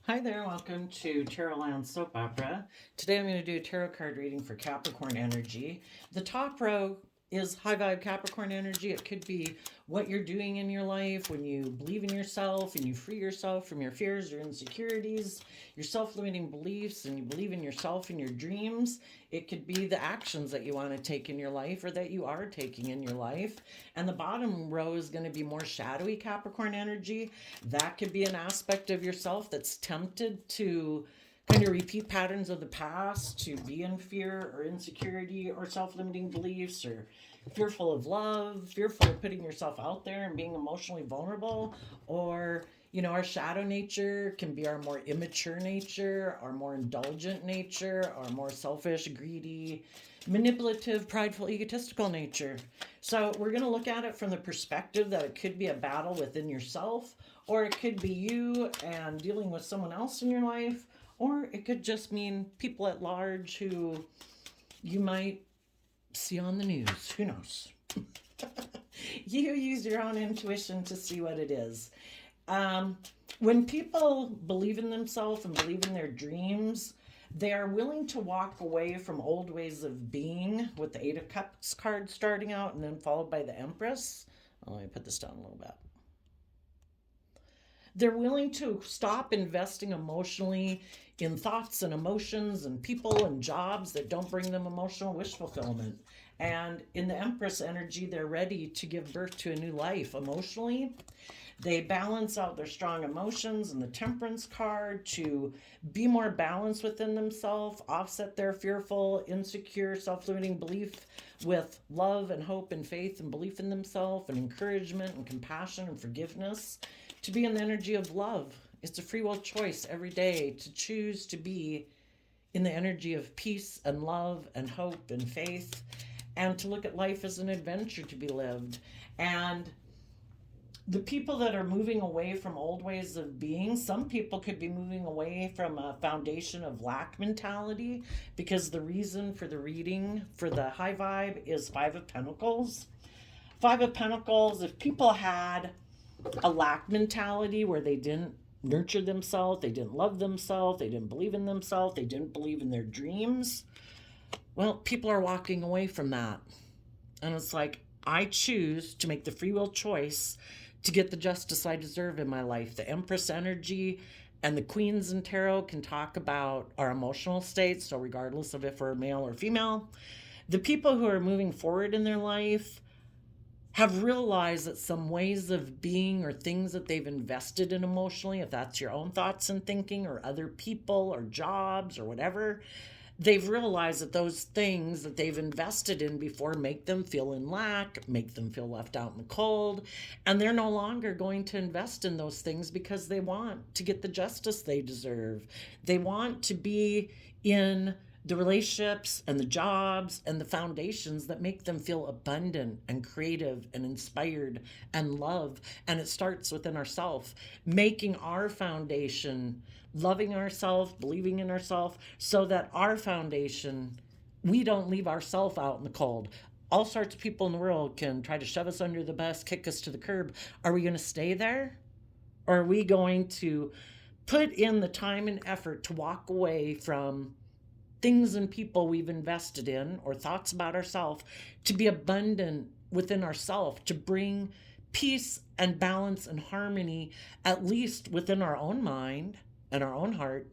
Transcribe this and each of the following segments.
Hi there, welcome to Tarot Land Soap Opera. Today I'm going to do a tarot card reading for Capricorn energy. The top row is high vibe Capricorn energy. It could be what you're doing in your life when you believe in yourself and you free yourself from your fears or insecurities, your self-limiting beliefs, and you believe in yourself and your dreams. It could be the actions that you want to take in your life or that you are taking in your life. And the bottom row is going to be more shadowy Capricorn energy. That could be an aspect of yourself that's tempted to kind of repeat patterns of the past, to be in fear or insecurity or self-limiting beliefs, or fearful of love, fearful of putting yourself out there and being emotionally vulnerable. Or our shadow nature can be our more immature nature, our more indulgent nature, our more selfish, greedy, manipulative, prideful, egotistical nature. So we're going to look at it from the perspective that it could be a battle within yourself, or it could be you and dealing with someone else in your life, or it could just mean people at large who you might see on the news. Who knows? You use your own intuition to see what it is. When people believe in themselves and believe in their dreams, they are willing to walk away from old ways of being, with the Eight of Cups card starting out and then followed by the Empress. Let me put this down a little bit. They're willing to stop investing emotionally in thoughts and emotions and people and jobs that don't bring them emotional wish fulfillment. And in the Empress energy, they're ready to give birth to a new life emotionally. They balance out their strong emotions in the Temperance card to be more balanced within themselves, offset their fearful, insecure, self-limiting belief with love and hope and faith and belief in themselves and encouragement and compassion and forgiveness. To be in the energy of love. It's a free will choice every day to choose to be in the energy of peace and love and hope and faith, and to look at life as an adventure to be lived. And the people that are moving away from old ways of being, some people could be moving away from a foundation of lack mentality, because the reason for the reading for the high vibe is Five of Pentacles. Five of Pentacles, if people had a lack mentality where they didn't nurture themselves, they didn't love themselves, they didn't believe in themselves, they didn't believe in their dreams, well, people are walking away from that. And it's like, I choose to make the free will choice to get the justice I deserve in my life. The Empress energy and the Queens in Tarot can talk about our emotional states, so regardless of if we're male or female, the people who are moving forward in their life have realized that some ways of being or things that they've invested in emotionally, if that's your own thoughts and thinking or other people or jobs or whatever, they've realized that those things that they've invested in before make them feel in lack, make them feel left out in the cold, and they're no longer going to invest in those things because they want to get the justice they deserve. They want to be in the relationships and the jobs and the foundations that make them feel abundant and creative and inspired and love. And it starts within ourselves, making our foundation, loving ourselves, believing in ourselves, so that our foundation, we don't leave ourselves out in the cold. All sorts of people in the world can try to shove us under the bus, kick us to the curb. Are we going to stay there? Or are we going to put in the time and effort to walk away from things and people we've invested in or thoughts about ourselves, to be abundant within ourselves, to bring peace and balance and harmony, at least within our own mind and our own heart,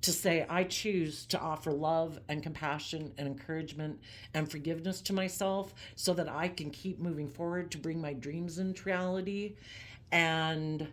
to say, I choose to offer love and compassion and encouragement and forgiveness to myself so that I can keep moving forward to bring my dreams into reality. And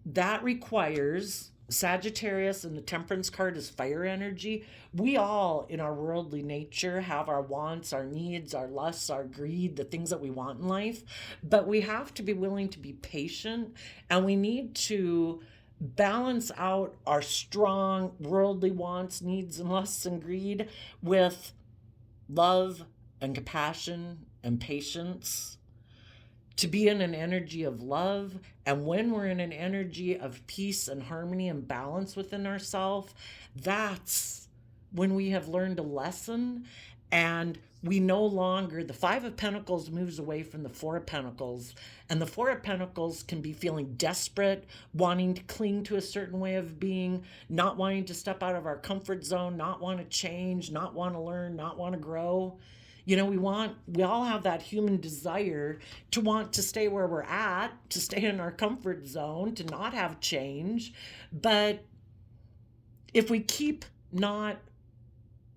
that requires Sagittarius, and the Temperance card is fire energy. We all, in our worldly nature, have our wants, our needs, our lusts, our greed, the things that we want in life. But we have to be willing to be patient, and we need to balance out our strong worldly wants, needs, and lusts and greed with love and compassion and patience, to be in an energy of love. And when we're in an energy of peace and harmony and balance within ourselves, that's when we have learned a lesson and we no longer, the Five of Pentacles moves away from the Four of Pentacles, and the Four of Pentacles can be feeling desperate, wanting to cling to a certain way of being, not wanting to step out of our comfort zone, not want to change, not want to learn, not want to grow. You know, we all have that human desire to want to stay where we're at, to stay in our comfort zone, to not have change. But if we keep not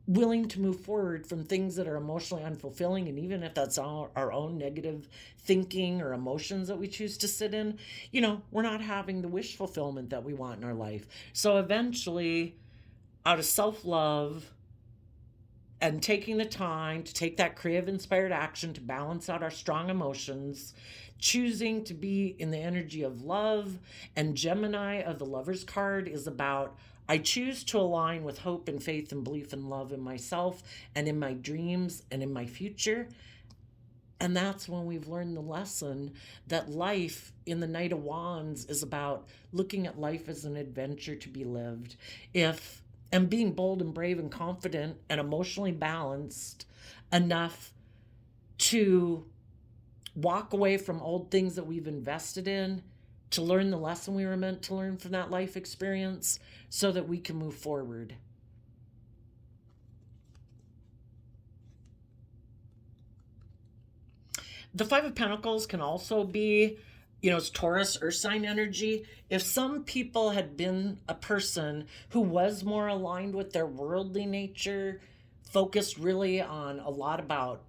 willing to move forward from things that are emotionally unfulfilling, and even if that's our own negative thinking or emotions that we choose to sit in, you know, we're not having the wish fulfillment that we want in our life. So eventually, out of self-love and taking the time to take that creative inspired action to balance out our strong emotions, choosing to be in the energy of love, and Gemini of the Lover's card is about, I choose to align with hope and faith and belief and love in myself and in my dreams and in my future. And that's when we've learned the lesson that life in the Knight of Wands is about looking at life as an adventure to be lived. And being bold and brave and confident and emotionally balanced enough to walk away from old things that we've invested in, to learn the lesson we were meant to learn from that life experience so that we can move forward. The Five of Pentacles can also be, you know, it's Taurus, earth sign energy. If some people had been a person who was more aligned with their worldly nature, focused really on a lot about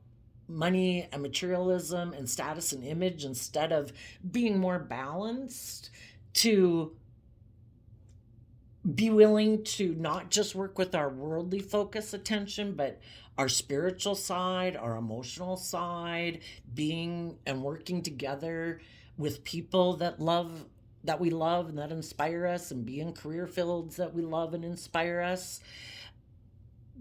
money and materialism and status and image, instead of being more balanced, to be willing to not just work with our worldly focus attention, but our spiritual side, our emotional side, being and working together with people that we love and that inspire us, and be in career fields that we love and inspire us.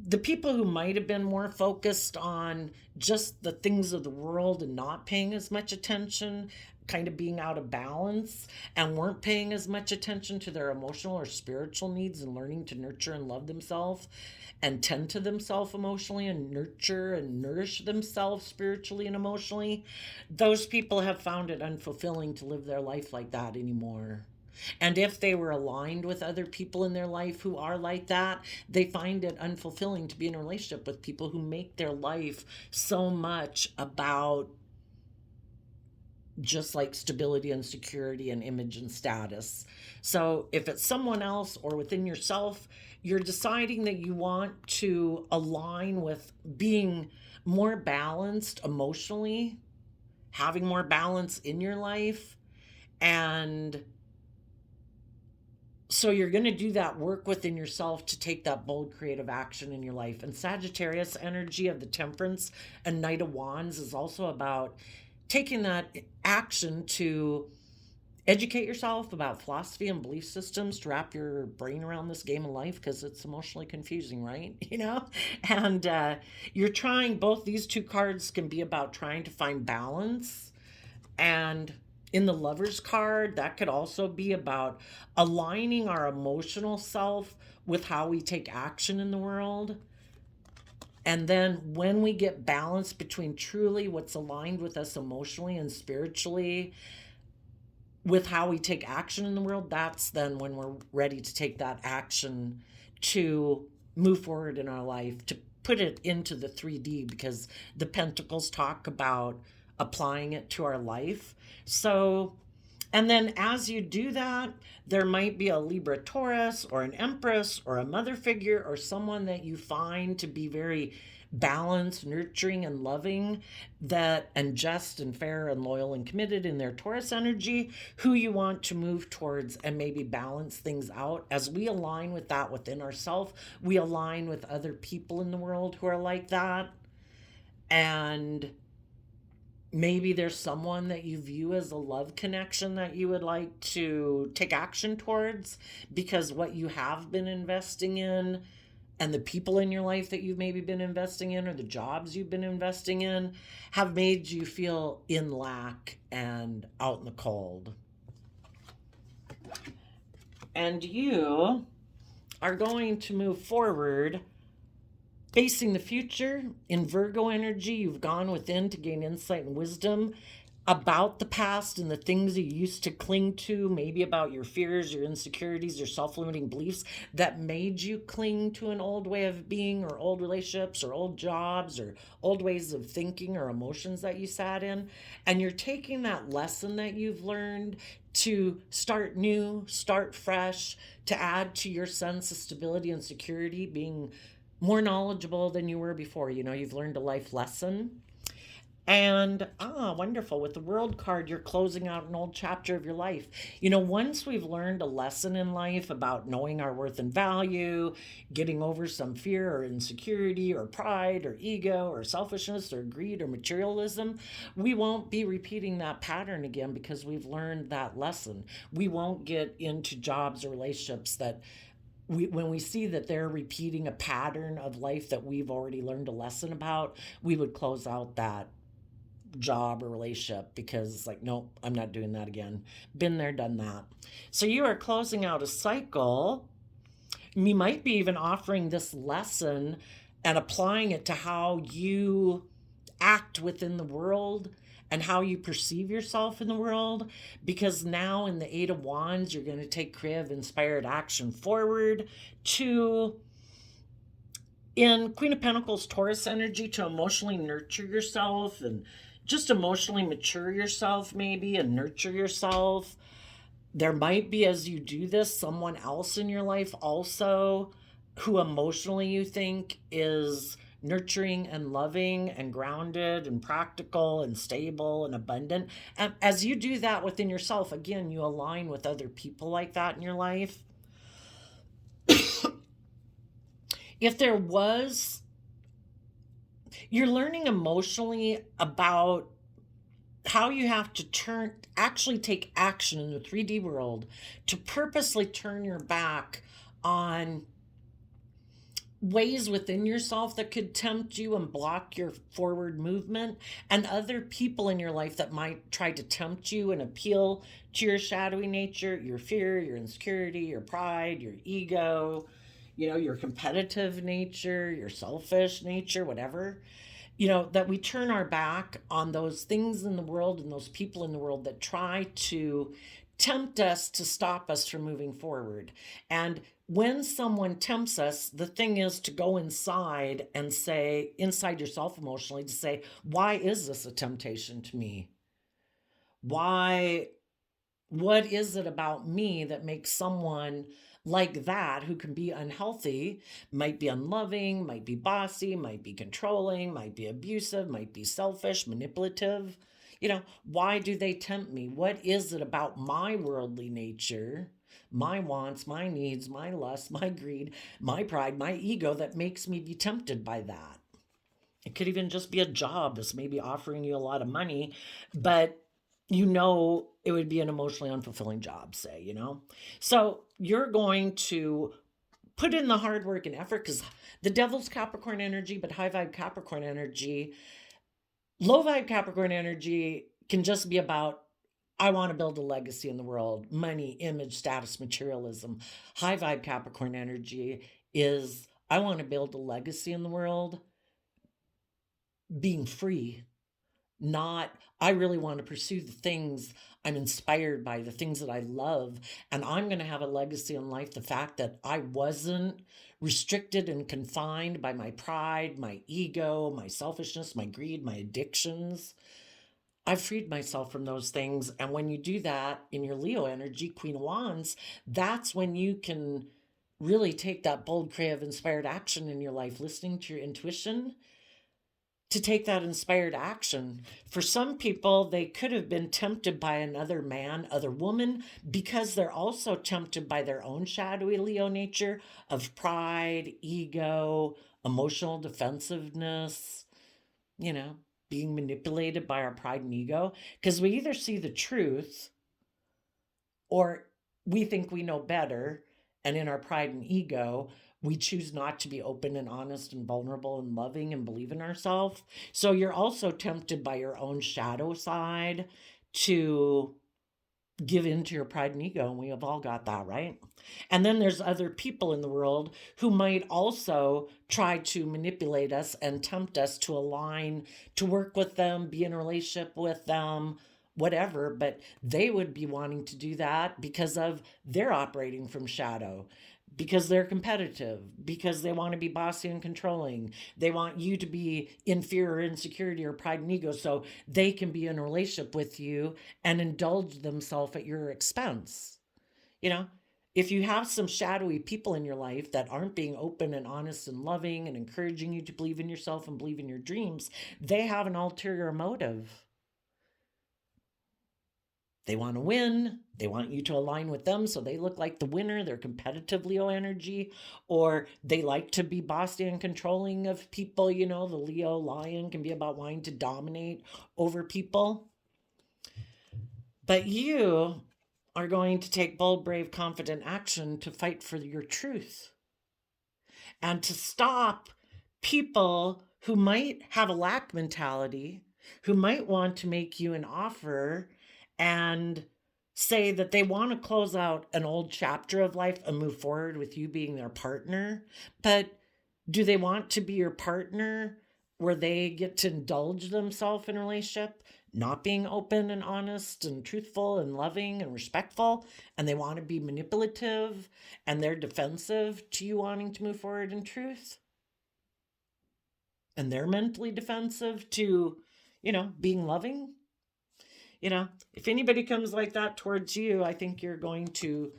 The people who might have been more focused on just the things of the world and not paying as much attention, kind of being out of balance, and weren't paying as much attention to their emotional or spiritual needs and learning to nurture and love themselves and tend to themselves emotionally and nurture and nourish themselves spiritually and emotionally, those people have found it unfulfilling to live their life like that anymore. And if they were aligned with other people in their life who are like that, they find it unfulfilling to be in a relationship with people who make their life so much about just like stability and security and image and status. So if it's someone else or within yourself, you're deciding that you want to align with being more balanced emotionally, having more balance in your life, and so you're going to do that work within yourself to take that bold creative action in your life. And Sagittarius energy of the Temperance and Knight of Wands is also about taking that action to educate yourself about philosophy and belief systems, to wrap your brain around this game of life, because it's emotionally confusing, right? You know, and you're trying, both these two cards can be about trying to find balance. And in the Lover's card, that could also be about aligning our emotional self with how we take action in the world. And then when we get balance between truly what's aligned with us emotionally and spiritually with how we take action in the world, that's then when we're ready to take that action to move forward in our life, to put it into the 3D, because the Pentacles talk about applying it to our life. So, and then as you do that, there might be a Libra Taurus or an Empress or a mother figure or someone that you find to be very balanced, nurturing, and loving, that, and just and fair and loyal and committed in their Taurus energy, who you want to move towards and maybe balance things out. As we align with that within ourselves, we align with other people in the world who are like that. And maybe there's someone that you view as a love connection that you would like to take action towards, because what you have been investing in and the people in your life that you've maybe been investing in, or the jobs you've been investing in, have made you feel in lack and out in the cold. And you are going to move forward Facing the future, in Virgo energy, you've gone within to gain insight and wisdom about the past and the things you used to cling to, maybe about your fears, your insecurities, your self limiting beliefs that made you cling to an old way of being, or old relationships, or old jobs, or old ways of thinking, or emotions that you sat in. And you're taking that lesson that you've learned to start new, start fresh, to add to your sense of stability and security, being more knowledgeable than you were before. You've learned a life lesson. And wonderful. With the World card, you're closing out an old chapter of your life. Once we've learned a lesson in life about knowing our worth and value, getting over some fear or insecurity or pride or ego or selfishness or greed or materialism, we won't be repeating that pattern again because we've learned that lesson. We won't get into jobs or relationships that when we see that they're repeating a pattern of life that we've already learned a lesson about, we would close out that job or relationship because it's like, nope, I'm not doing that again. Been there, done that. So you are closing out a cycle. You might be even offering this lesson and applying it to how you act within the world and how you perceive yourself in the world, because now in the Eight of Wands, you're going to take creative, inspired action forward to, in Queen of Pentacles, Taurus energy, to emotionally nurture yourself and just emotionally mature yourself maybe and nurture yourself. There might be, as you do this, someone else in your life also who emotionally you think is nurturing and loving and grounded and practical and stable and abundant. And as you do that within yourself, again, you align with other people like that in your life. If there was, you're learning emotionally about how you have to actually take action in the 3D world to purposely turn your back on ways within yourself that could tempt you and block your forward movement, and other people in your life that might try to tempt you and appeal to your shadowy nature, your fear, your insecurity, your pride, your ego, your competitive nature, your selfish nature, whatever. That we turn our back on those things in the world and those people in the world that try to tempt us to stop us from moving forward. And when someone tempts us, the thing is to go inside and say, inside yourself emotionally, to say, why is this a temptation to me? What is it about me that makes someone like that, who can be unhealthy, might be unloving, might be bossy, might be controlling, might be abusive, might be selfish, manipulative? Why do they tempt me? What is it about my worldly nature, my wants, my needs, my lust, my greed, my pride, my ego that makes me be tempted by that? It could even just be a job that's maybe offering you a lot of money, but it would be an emotionally unfulfilling job, say. So you're going to put in the hard work and effort, because the devil's Capricorn energy, but high vibe Capricorn energy, low vibe Capricorn energy can just be about, I want to build a legacy in the world, money, image, status, materialism. High vibe Capricorn energy is, I want to build a legacy in the world, being free. Not, I really want to pursue the things I'm inspired by, the things that I love, and I'm going to have a legacy in life. The fact that I wasn't restricted and confined by my pride, my ego, my selfishness, my greed, my addictions. I've freed myself from those things. And when you do that in your Leo energy, Queen of Wands, that's when you can really take that bold, creative, inspired action in your life, listening to your intuition, to take that inspired action. For some people, they could have been tempted by another man, other woman, because they're also tempted by their own shadowy Leo nature of pride, ego, emotional defensiveness, being manipulated by our pride and ego. Because we either see the truth or we think we know better, and in our pride and ego, we choose not to be open and honest and vulnerable and loving and believe in ourselves. So you're also tempted by your own shadow side to give in to your pride and ego, and we have all got that, right? And then there's other people in the world who might also try to manipulate us and tempt us to align, to work with them, be in a relationship with them, whatever, but they would be wanting to do that because of they're operating from shadow, because they're competitive, because they want to be bossy and controlling. They want you to be in fear or insecurity or pride and ego so they can be in a relationship with you and indulge themselves at your expense. You know, if you have some shadowy people in your life that aren't being open and honest and loving and encouraging you to believe in yourself and believe in your dreams, they have an ulterior motive. They want to win. They want you to align with them so they look like the winner. They're competitive Leo energy, or they like to be bossy and controlling of people. You know, the Leo lion can be about wanting to dominate over people. But you are going to take bold, brave, confident action to fight for your truth and to stop people who might have a lack mentality, who might want to make you an offer and say that they want to close out an old chapter of life and move forward with you being their partner. But do they want to be your partner where they get to indulge themselves in a relationship, not being open and honest and truthful and loving and respectful, and they want to be manipulative and they're defensive to you wanting to move forward in truth? And they're mentally defensive to, being loving? If anybody comes like that towards you, I think you're going to,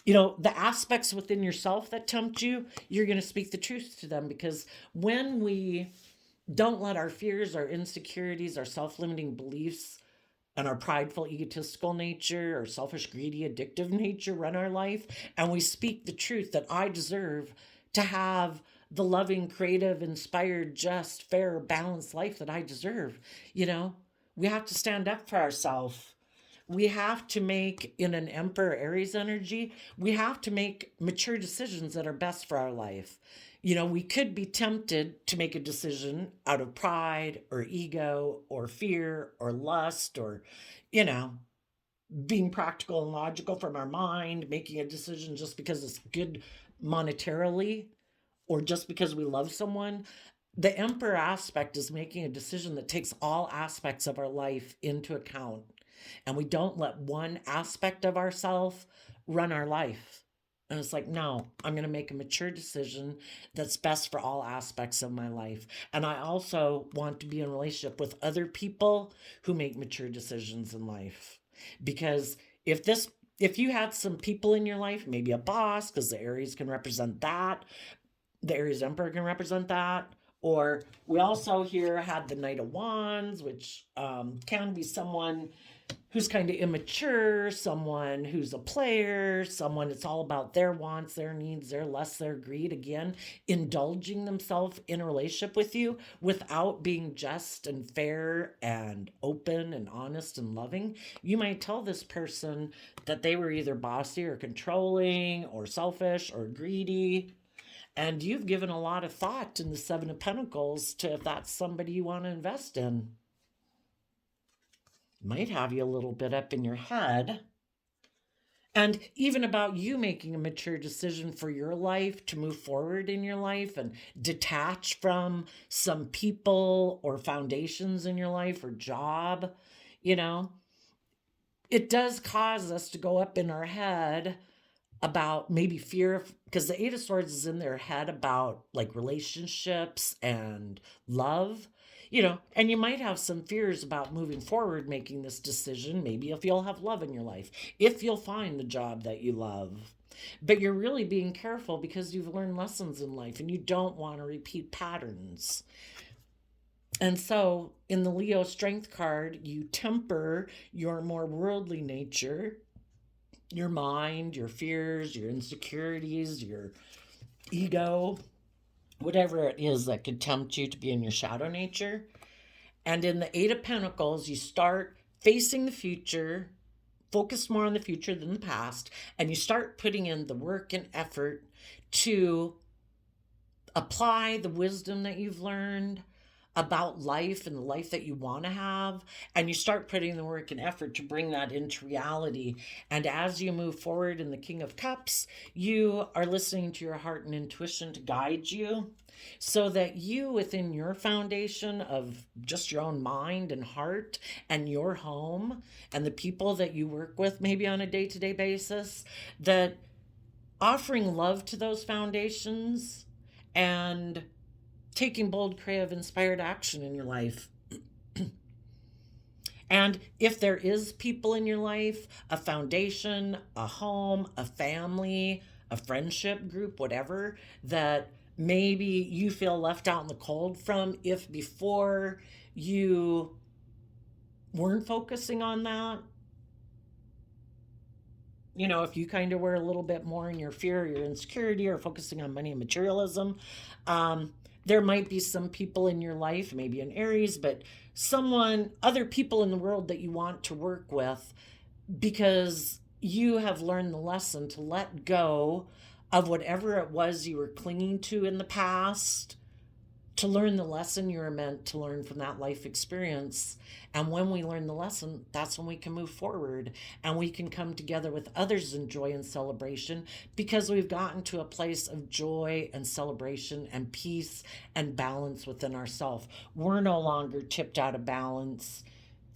the aspects within yourself that tempt you, you're going to speak the truth to them, because when we don't let our fears, our insecurities, our self-limiting beliefs, and our prideful, egotistical nature, or selfish, greedy, addictive nature run our life, and we speak the truth that I deserve to have the loving, creative, inspired, just, fair, balanced life that I deserve, we have to stand up for ourselves. We have to make, in an Emperor Aries energy, we have to make mature decisions that are best for our life. We could be tempted to make a decision out of pride or ego or fear or lust or, being practical and logical from our mind, making a decision just because it's good monetarily or just because we love someone. The Emperor aspect is making a decision that takes all aspects of our life into account. And we don't let one aspect of ourselves run our life. And it's like, no, I'm going to make a mature decision that's best for all aspects of my life. And I also want to be in a relationship with other people who make mature decisions in life. Because if you had some people in your life, maybe a boss, because the Aries can represent that, the Aries Emperor can represent that. Or we also here had the Knight of Wands, which can be someone who's kind of immature, someone who's a player, someone it's all about their wants, their needs, their lusts, their greed. Again, indulging themselves in a relationship with you without being just and fair and open and honest and loving. You might tell this person that they were either bossy or controlling or selfish or greedy. And you've given a lot of thought in the Seven of Pentacles to if that's somebody you want to invest in. Might have you a little bit up in your head. And even about you making a mature decision for your life to move forward in your life and detach from some people or foundations in your life or job, it does cause us to go up in our head about maybe fear, because the Eight of Swords is in their head about like relationships and love, and you might have some fears about moving forward, making this decision, maybe if you'll have love in your life, if you'll find the job that you love. But you're really being careful because you've learned lessons in life and you don't want to repeat patterns. And so in the Leo Strength card, you temper your more worldly nature, your mind, your fears, your insecurities, your ego, whatever it is that could tempt you to be in your shadow nature. And in the Eight of Pentacles, you start facing the future, focus more on the future than the past, and you start putting in the work and effort to apply the wisdom that you've learned, about life and the life that you want to have, and you start putting the work and effort to bring that into reality. And as you move forward in the King of Cups, you are listening to your heart and intuition to guide you, so that you, within your foundation of just your own mind and heart and your home and the people that you work with, maybe on a day-to-day basis, that offering love to those foundations and taking bold, creative, inspired action in your life. And if there is people in your life, a foundation, a home, a family, a friendship group, whatever, that maybe you feel left out in the cold from, if before you weren't focusing on that, if you kind of were a little bit more in your fear, your insecurity, or focusing on money and materialism, there might be some people in your life, maybe an Aries, but other people in the world that you want to work with, because you have learned the lesson to let go of whatever it was you were clinging to in the past, to learn the lesson you were meant to learn from that life experience. And when we learn the lesson, that's when we can move forward and we can come together with others in joy and celebration, because we've gotten to a place of joy and celebration and peace and balance within ourselves. We're no longer tipped out of balance,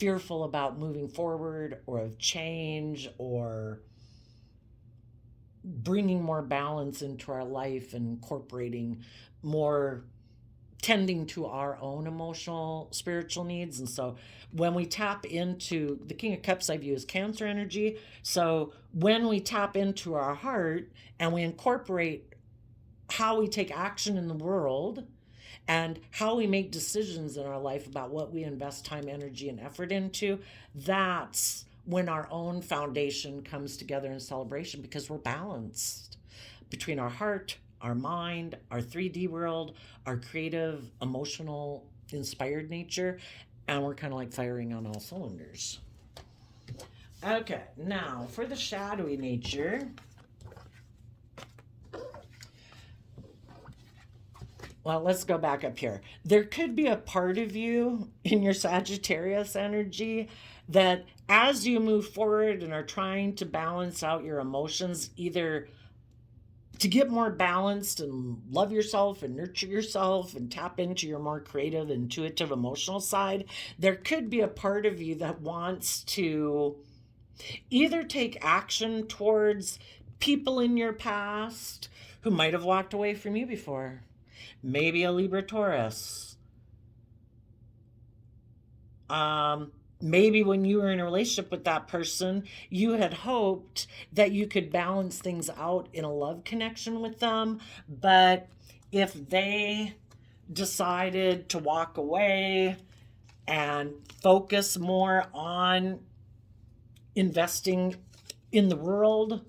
fearful about moving forward or of change or bringing more balance into our life and incorporating more, tending to our own emotional, spiritual needs. And so when we tap into the King of Cups, I view as Cancer energy. So when we tap into our heart and we incorporate how we take action in the world and how we make decisions in our life about what we invest time, energy, and effort into, that's when our own foundation comes together in celebration, because we're balanced between our heart, our mind, our 3D world, our creative, emotional, inspired nature, and we're kind of like firing on all cylinders. Okay, now for the shadowy nature. Well, let's go back up here. There could be a part of you in your Sagittarius energy that as you move forward and are trying to balance out your emotions, either to get more balanced and love yourself and nurture yourself and tap into your more creative, intuitive, emotional side, there could be a part of you that wants to either take action towards people in your past who might have walked away from you before. Maybe a Libra Taurus. Maybe when you were in a relationship with that person, you had hoped that you could balance things out in a love connection with them. But if they decided to walk away and focus more on investing in the world,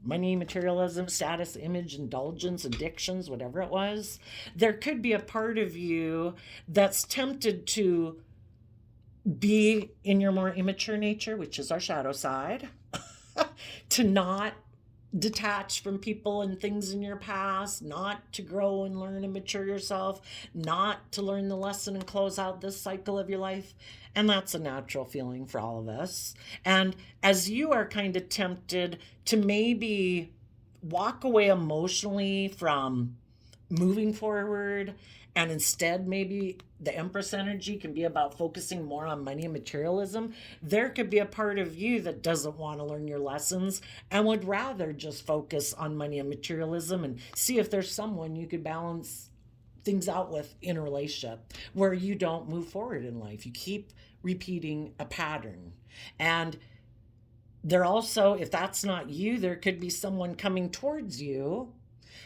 money, materialism, status, image, indulgence, addictions, whatever it was, there could be a part of you that's tempted to be in your more immature nature, which is our shadow side, to not detach from people and things in your past, not to grow and learn and mature yourself, not to learn the lesson and close out this cycle of your life. And that's a natural feeling for all of us. And as you are kind of tempted to maybe walk away emotionally from moving forward, and instead maybe the Empress energy can be about focusing more on money and materialism, there could be a part of you that doesn't want to learn your lessons and would rather just focus on money and materialism and see if there's someone you could balance things out with in a relationship where you don't move forward in life. You keep repeating a pattern. And there also, if that's not you, there could be someone coming towards you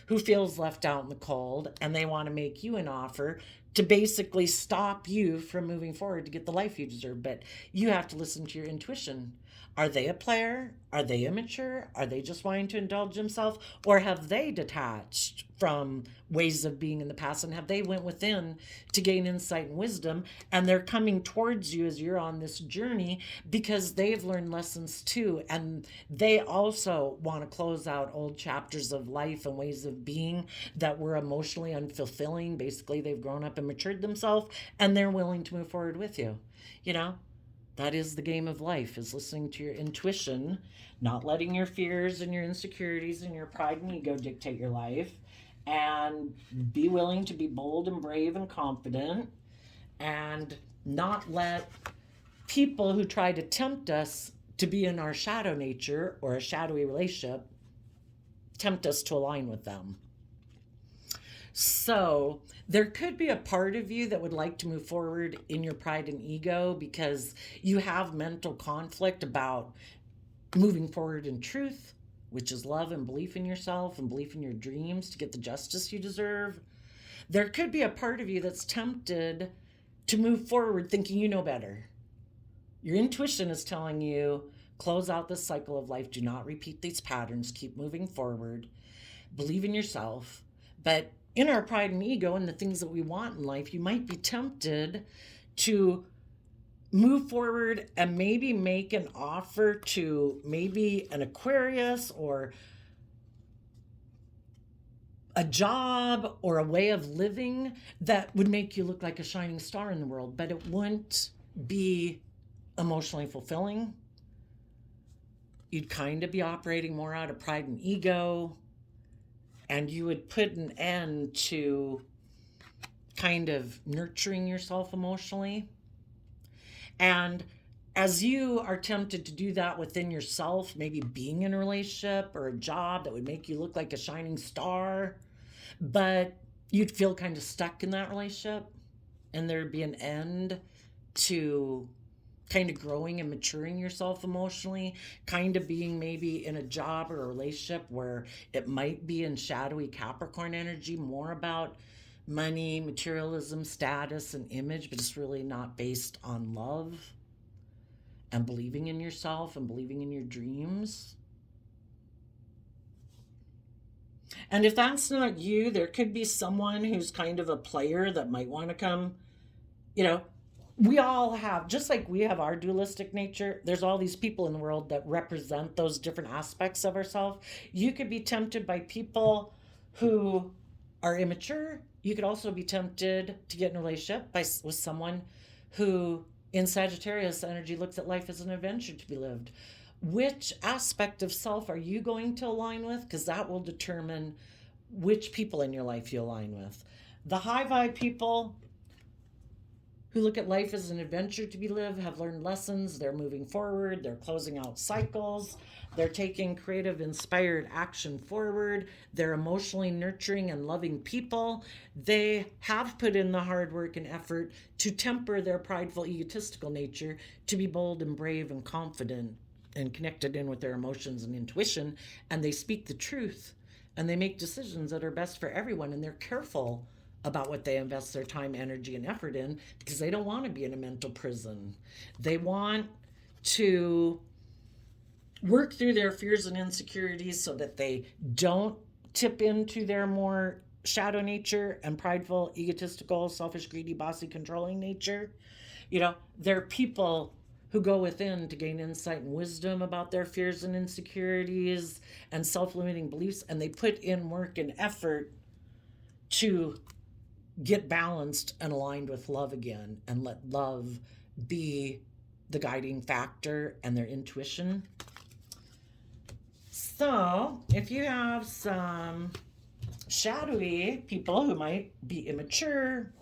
who feels left out in the cold, and they want to make you an offer to basically stop you from moving forward to get the life you deserve. But you have to listen to your intuition Are they a player? Are they immature? Are they just wanting to indulge themselves? Or have they detached from ways of being in the past, and have they went within to gain insight and wisdom, and they're coming towards you as you're on this journey because they've learned lessons too, and they also want to close out old chapters of life and ways of being that were emotionally unfulfilling. Basically, they've grown up and matured themselves, and they're willing to move forward with you. You know, that is the game of life, is listening to your intuition, not letting your fears and your insecurities and your pride and ego dictate your life, and be willing to be bold and brave and confident, and not let people who try to tempt us to be in our shadow nature or a shadowy relationship tempt us to align with them. So there could be a part of you that would like to move forward in your pride and ego because you have mental conflict about moving forward in truth, which is love and belief in yourself and belief in your dreams to get the justice you deserve. There could be a part of you that's tempted to move forward thinking you know better. Your intuition is telling you, close out this cycle of life, do not repeat these patterns, keep moving forward, believe in yourself. But in our pride and ego and the things that we want in life, you might be tempted to move forward and maybe make an offer to maybe an Aquarius or a job or a way of living that would make you look like a shining star in the world, but it wouldn't be emotionally fulfilling. You'd kind of be operating more out of pride and ego, and you would put an end to kind of nurturing yourself emotionally. And as you are tempted to do that within yourself, maybe being in a relationship or a job that would make you look like a shining star, but you'd feel kind of stuck in that relationship, and there'd be an end to kind of growing and maturing yourself emotionally, kind of being maybe in a job or a relationship where it might be in shadowy Capricorn energy, more about money, materialism, status, and image, but it's really not based on love and believing in yourself and believing in your dreams. And if that's not you, there could be someone who's kind of a player that might want to come, you know, we all have, just like we have our dualistic nature, there's all these people in the world that represent those different aspects of ourselves. You could be tempted by people who are immature. You could also be tempted to get in a relationship with someone who, in Sagittarius energy, looks at life as an adventure to be lived. Which aspect of self are you going to align with? Because that will determine which people in your life you align with. The high vibe people who look at life as an adventure to be lived have learned lessons. They're moving forward. They're closing out cycles. They're taking creative, inspired action forward. They're emotionally nurturing and loving people. They have put in the hard work and effort to temper their prideful, egotistical nature to be bold and brave and confident and connected in with their emotions and intuition. And they speak the truth, and they make decisions that are best for everyone. And they're careful about what they invest their time, energy, and effort in because they don't want to be in a mental prison. They want to work through their fears and insecurities so that they don't tip into their more shadow nature and prideful, egotistical, selfish, greedy, bossy, controlling nature. You know, they're people who go within to gain insight and wisdom about their fears and insecurities and self-limiting beliefs, and they put in work and effort to get balanced and aligned with love again, and let love be the guiding factor and their intuition. So if you have some shadowy people who might be immature,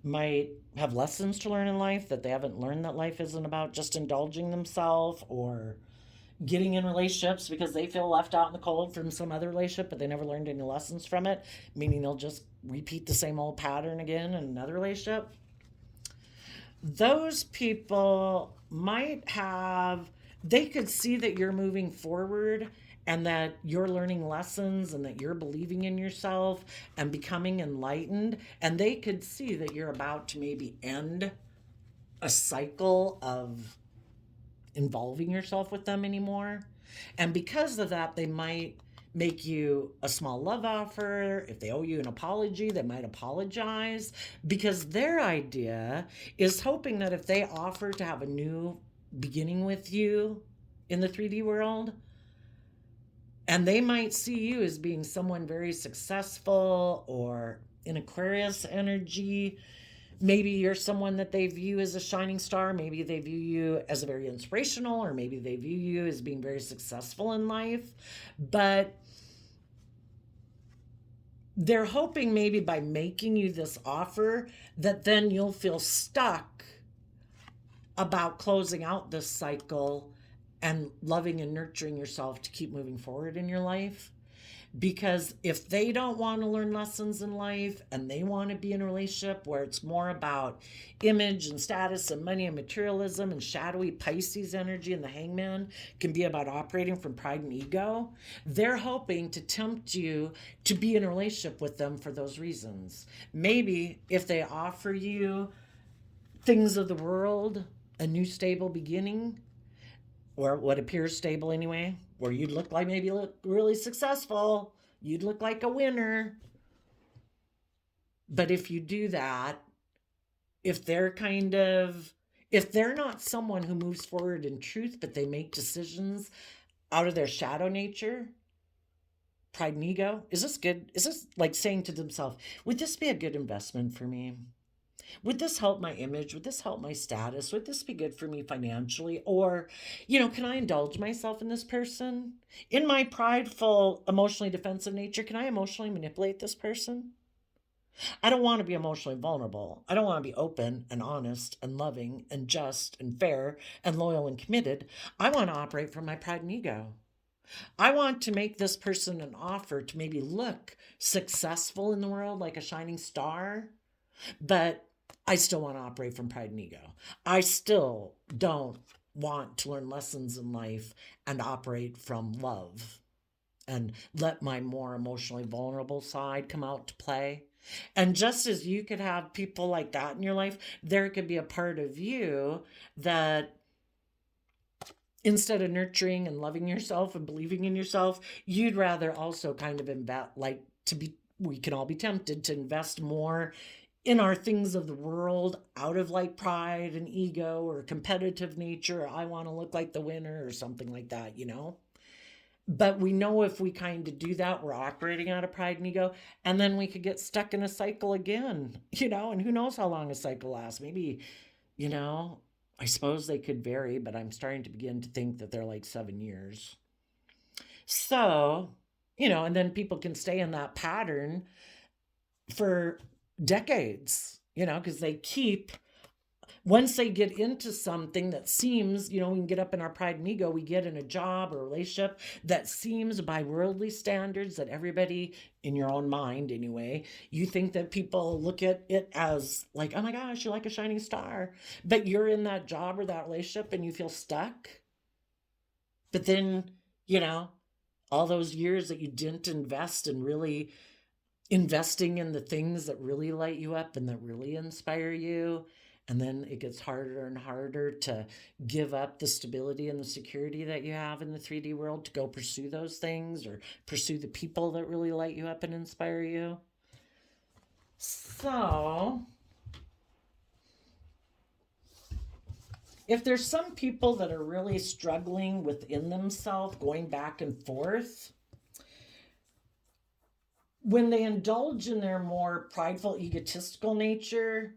might have lessons to learn in life that they haven't learned, that life isn't about just indulging themselves or getting in relationships because they feel left out in the cold from some other relationship, but they never learned any lessons from it, meaning they'll just repeat the same old pattern again in another relationship. Those people might have, they could see that you're moving forward and that you're learning lessons and that you're believing in yourself and becoming enlightened, and they could see that you're about to maybe end a cycle of involving yourself with them anymore. And because of that, they might make you a small love offer. If they owe you an apology, they might apologize, because their idea is hoping that if they offer to have a new beginning with you in the 3D world, and they might see you as being someone very successful or in Aquarius energy. Maybe you're someone that they view as a shining star. Maybe they view you as a very inspirational, or maybe they view you as being very successful in life. But they're hoping maybe by making you this offer that then you'll feel stuck about closing out this cycle and loving and nurturing yourself to keep moving forward in your life. Because if they don't want to learn lessons in life and they want to be in a relationship where it's more about image and status and money and materialism, and shadowy Pisces energy and the hangman can be about operating from pride and ego, they're hoping to tempt you to be in a relationship with them for those reasons. Maybe if they offer you things of the world, a new stable beginning, or what appears stable anyway, where you'd look like, maybe look really successful, you'd look like a winner. But if you do that, if they're not someone who moves forward in truth, but they make decisions out of their shadow nature, pride and ego, is this good? Is this like saying to themselves, would this be a good investment for me? Would this help my image? Would this help my status? Would this be good for me financially? Or, can I indulge myself in this person? In my prideful, emotionally defensive nature, can I emotionally manipulate this person? I don't want to be emotionally vulnerable. I don't want to be open and honest and loving and just and fair and loyal and committed. I want to operate from my pride and ego. I want to make this person an offer to maybe look successful in the world like a shining star, but I still want to operate from pride and ego. I still don't want to learn lessons in life and operate from love and let my more emotionally vulnerable side come out to play. And just as you could have people like that in your life, there could be a part of you that instead of nurturing and loving yourself and believing in yourself, you'd rather also kind of we can all be tempted to invest more in our things of the world out of like pride and ego or competitive nature, or I want to look like the winner or something like that, But we know if we kind of do that, we're operating out of pride and ego, and then we could get stuck in a cycle again, and who knows how long a cycle lasts. Maybe, I suppose they could vary, but I'm starting to begin to think that they're like 7 years. So, and then people can stay in that pattern for decades, because once they get into something that seems, we can get up in our pride and ego, we get in a job or a relationship that seems by worldly standards that everybody, in your own mind anyway, you think that people look at it as like, oh my gosh, you're like a shining star, but you're in that job or that relationship and you feel stuck. But then, all those years that you didn't invest in really investing in the things that really light you up and that really inspire you. And then it gets harder and harder to give up the stability and the security that you have in the 3D world to go pursue those things or pursue the people that really light you up and inspire you. So, if there's some people that are really struggling within themselves, going back and forth, when they indulge in their more prideful, egotistical nature,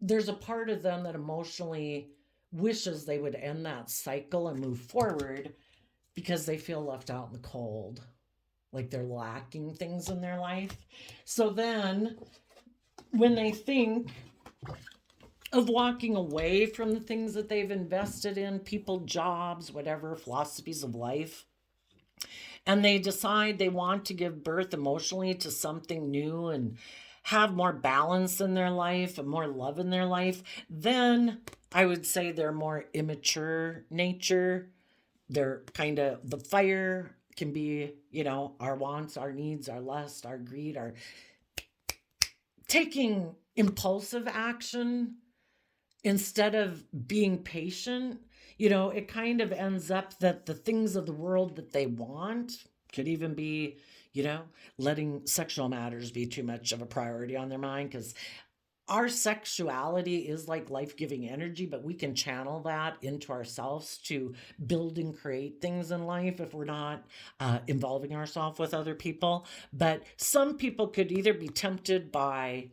there's a part of them that emotionally wishes they would end that cycle and move forward because they feel left out in the cold, like they're lacking things in their life. So then when they think of walking away from the things that they've invested in, people, jobs, whatever, philosophies of life, and they decide they want to give birth emotionally to something new and have more balance in their life and more love in their life, then I would say they're more immature nature. They're kind of, the fire can be, our wants, our needs, our lust, our greed, our taking impulsive action instead of being patient, it kind of ends up that the things of the world that they want could even be, you know, letting sexual matters be too much of a priority on their mind, because our sexuality is like life-giving energy, but we can channel that into ourselves to build and create things in life if we're not involving ourselves with other people. But some people could either be tempted by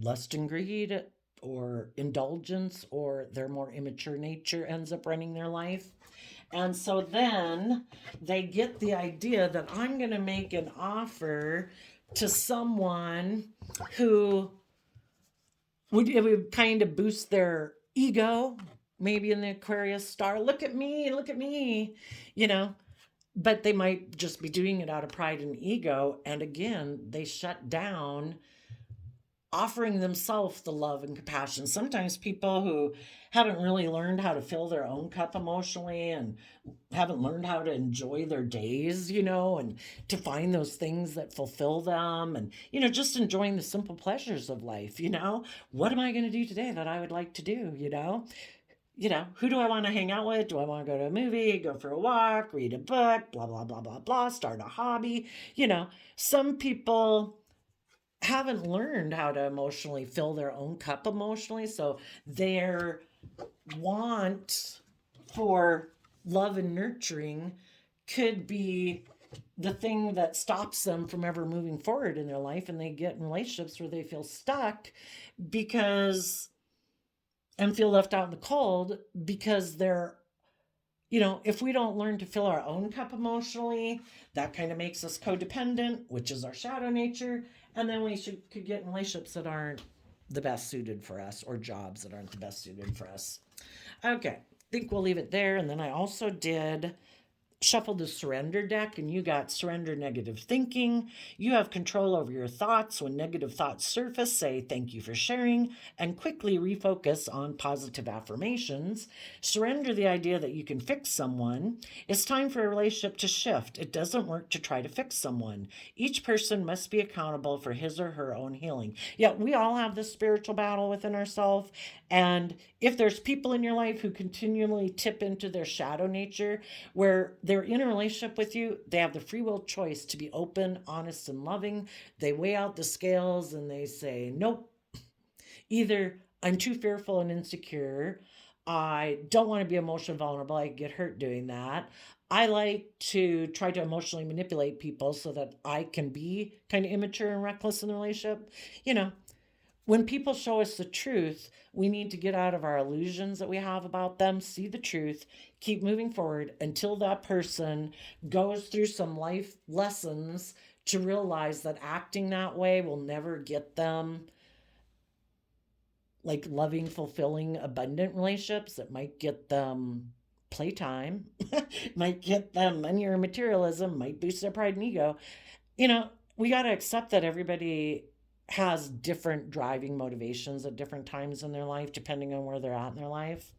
lust and greed or indulgence, or their more immature nature ends up running their life. And so then they get the idea that I'm going to make an offer to someone who it would kind of boost their ego, maybe in the Aquarius star. Look at me, you know. But they might just be doing it out of pride and ego. And again, they shut down offering themselves the love and compassion. Sometimes people who haven't really learned how to fill their own cup emotionally and haven't learned how to enjoy their days, and to find those things that fulfill them, and, just enjoying the simple pleasures of life. What am I going to do today that I would like to do? Who do I want to hang out with? Do I want to go to a movie, go for a walk, read a book, blah, blah, blah, blah, blah, start a hobby? Some people haven't learned how to emotionally fill their own cup emotionally. So their want for love and nurturing could be the thing that stops them from ever moving forward in their life. And they get in relationships where they feel stuck and feel left out in the cold because they're, if we don't learn to fill our own cup emotionally, that kind of makes us codependent, which is our shadow nature. And then we could get in relationships that aren't the best suited for us, or jobs that aren't the best suited for us. Okay, I think we'll leave it there. And then I also did shuffle the surrender deck, and you got surrender negative thinking. You have control over your thoughts. When negative thoughts surface, say thank you for sharing and quickly refocus on positive affirmations. Surrender the idea that you can fix someone. It's time for a relationship to shift. It doesn't work to try to fix someone. Each person must be accountable for his or her own healing. Yeah, we all have this spiritual battle within ourselves, and if there's people in your life who continually tip into their shadow nature, where they're in a relationship with you, they have the free will choice to be open, honest, and loving. They weigh out the scales and they say, nope, either I'm too fearful and insecure, I don't want to be emotionally vulnerable, I get hurt doing that, I like to try to emotionally manipulate people so that I can be kind of immature and reckless in the relationship. When people show us the truth, we need to get out of our illusions that we have about them, see the truth, keep moving forward until that person goes through some life lessons to realize that acting that way will never get them like loving, fulfilling, abundant relationships. It might get them playtime, might get them money or materialism, might boost their pride and ego. We got to accept that everybody has different driving motivations at different times in their life, depending on where they're at in their life.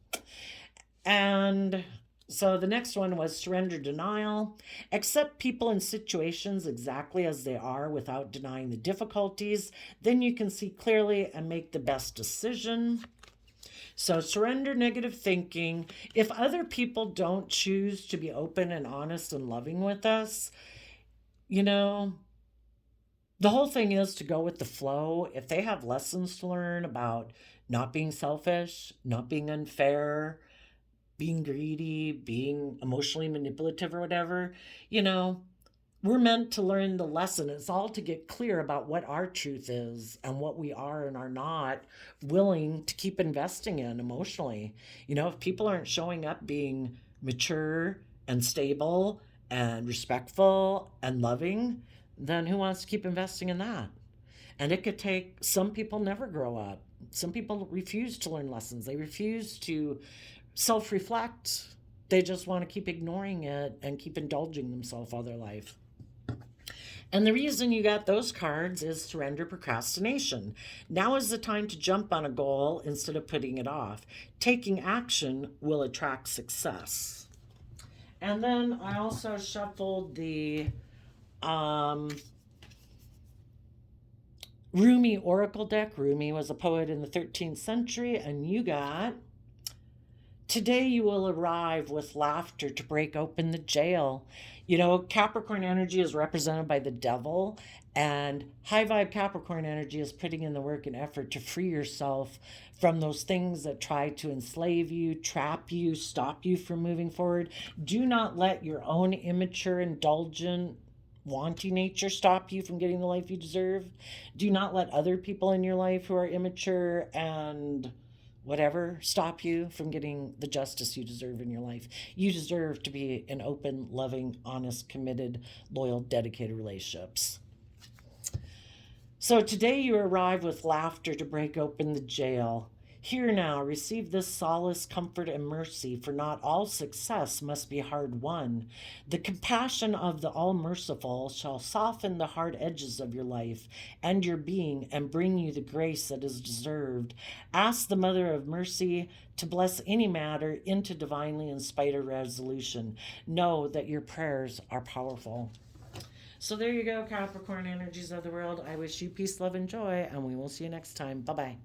And so the next one was surrender denial. Accept people and situations exactly as they are without denying the difficulties. Then you can see clearly and make the best decision. So surrender negative thinking. If other people don't choose to be open and honest and loving with us, the whole thing is to go with the flow. If they have lessons to learn about not being selfish, not being unfair, being greedy, being emotionally manipulative or whatever, we're meant to learn the lesson. It's all to get clear about what our truth is and what we are and are not willing to keep investing in emotionally. If people aren't showing up being mature and stable and respectful and loving, then who wants to keep investing in that? And it could take, some people never grow up. Some people refuse to learn lessons. They refuse to self reflect. They just want to keep ignoring it and keep indulging themselves all their life. And the reason you got those cards is surrender procrastination. Now is the time to jump on a goal instead of putting it off. Taking action will attract success. And then I also shuffled the Rumi Oracle deck. Rumi was a poet in the 13th century, and you got, today you will arrive with laughter to break open the jail. You know, Capricorn energy is represented by the devil, and high vibe Capricorn energy is putting in the work and effort to free yourself from those things that try to enslave you, trap you, stop you from moving forward. Do not let your own immature, indulgent, wanting nature stop you from getting the life you deserve. Do not let other people in your life who are immature and whatever stop you from getting the justice you deserve in your life. You deserve to be in open, loving, honest, committed, loyal, dedicated relationships. So today you arrive with laughter to break open the jail. Here now, receive this solace, comfort, and mercy, for not all success must be hard won. The compassion of the all-merciful shall soften the hard edges of your life and your being and bring you the grace that is deserved. Ask the Mother of Mercy to bless any matter into divinely inspired resolution. Know that your prayers are powerful. So there you go, Capricorn energies of the world. I wish you peace, love, and joy, and we will see you next time. Bye-bye.